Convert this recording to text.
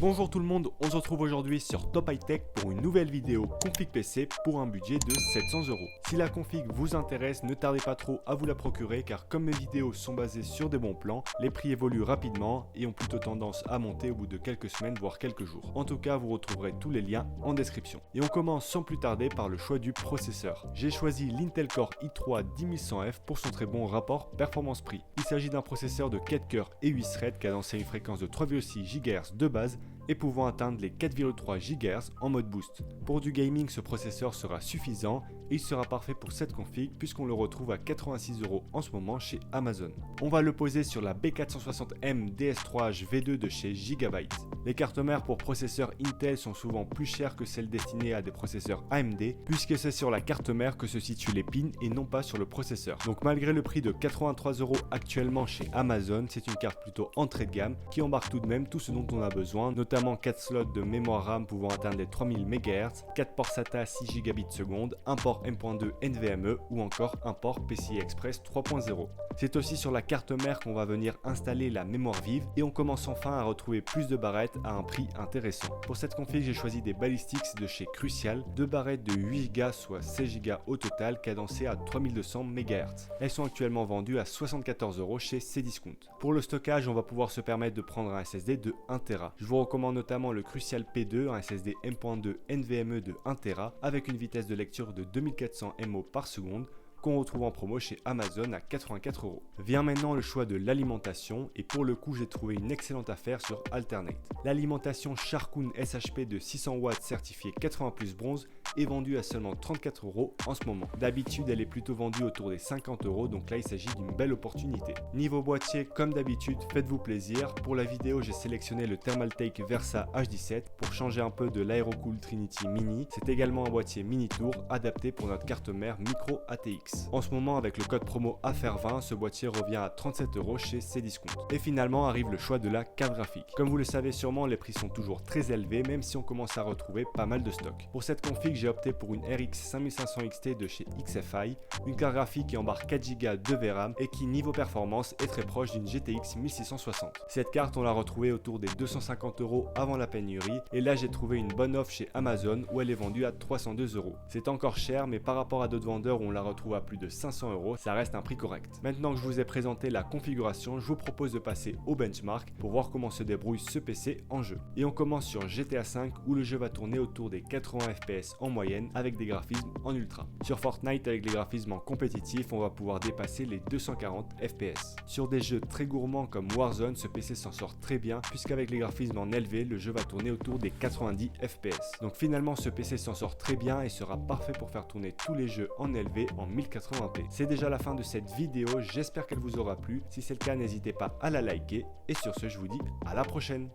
Bonjour tout le monde, on se retrouve aujourd'hui sur Top High Tech pour une nouvelle vidéo config PC pour un budget de 700 €. Si la config vous intéresse, ne tardez pas trop à vous la procurer car comme mes vidéos sont basées sur des bons plans, les prix évoluent rapidement et ont plutôt tendance à monter au bout de quelques semaines voire quelques jours. En tout cas, vous retrouverez tous les liens en description. Et on commence sans plus tarder par le choix du processeur. J'ai choisi l'Intel Core i3 10100F pour son très bon rapport performance-prix. Il s'agit d'un processeur de 4 cœurs et 8 threads cadencé à une fréquence de 3,6 GHz de base et pouvant atteindre les 4,3 GHz en mode boost. Pour du gaming, ce processeur sera suffisant et il sera parfait pour cette config puisqu'on le retrouve à 86 € en ce moment chez Amazon. On va le poser sur la B460M DS3H V2 de chez Gigabyte. Les cartes mères pour processeurs Intel sont souvent plus chères que celles destinées à des processeurs AMD puisque c'est sur la carte mère que se situent les pins et non pas sur le processeur. Donc malgré le prix de 83 € actuellement chez Amazon, c'est une carte plutôt entrée de gamme qui embarque tout de même tout ce dont on a besoin, notamment 4 slots de mémoire RAM pouvant atteindre les 3000 MHz, 4 ports SATA 6 Gbps, un port M.2 NVMe ou encore un port PCI Express 3.0. C'est aussi sur la carte mère qu'on va venir installer la mémoire vive et on commence enfin à retrouver plus de barrettes à un prix intéressant. Pour cette config, j'ai choisi des Ballistics de chez Crucial, 2 barrettes de 8 Go soit 16 Go au total cadencées à 3200 MHz. Elles sont actuellement vendues à 74 € chez Cdiscount. Pour le stockage, on va pouvoir se permettre de prendre un SSD de 1 Tera. Je vous recommande notamment le Crucial P2, un SSD M.2 NVMe de 1 Tera avec une vitesse de lecture de 2400 MO par seconde qu'on retrouve en promo chez Amazon à 84 €. Vient maintenant le choix de l'alimentation et pour le coup j'ai trouvé une excellente affaire sur Alternate. L'alimentation Sharkoon SHP de 600 watts certifiée 80+ bronze est vendue à seulement 34 € en ce moment. D'habitude elle est plutôt vendue autour des 50 €, donc là il s'agit d'une belle opportunité. Niveau boîtier, comme d'habitude, faites-vous plaisir. Pour la vidéo j'ai sélectionné le Thermaltake Versa H17 pour changer un peu de l'Aerocool Trinity Mini. C'est également un boîtier mini tour adapté pour notre carte mère micro ATX. En ce moment, avec le code promo AFFAIRE20, ce boîtier revient à 37 € chez Cdiscount. Et finalement arrive le choix de la carte graphique. Comme vous le savez sûrement, les prix sont toujours très élevés, même si on commence à retrouver pas mal de stock. Pour cette config, j'ai opté pour une RX 5500 XT de chez XFI, une carte graphique qui embarque 4 Go de VRAM et qui, niveau performance, est très proche d'une GTX 1660. Cette carte, on l'a retrouvée autour des 250 € avant la pénurie, et là j'ai trouvé une bonne offre chez Amazon où elle est vendue à 302 €. C'est encore cher, mais par rapport à d'autres vendeurs où on la retrouve à plus de 500 €, ça reste un prix correct. Maintenant que je vous ai présenté la configuration, je vous propose de passer au benchmark pour voir comment se débrouille ce PC en jeu. Et on commence sur GTA V où le jeu va tourner autour des 80 FPS en moyenne avec des graphismes en ultra. Sur Fortnite avec les graphismes en compétitif, on va pouvoir dépasser les 240 FPS. Sur des jeux très gourmands comme Warzone, ce PC s'en sort très bien puisqu'avec les graphismes en élevé, le jeu va tourner autour des 90 FPS. Donc finalement ce PC s'en sort très bien et sera parfait pour faire tourner tous les jeux en élevé en 1080p. C'est déjà la fin de cette vidéo, j'espère qu'elle vous aura plu. Si c'est le cas, n'hésitez pas à la liker. Et sur ce, je vous dis à la prochaine.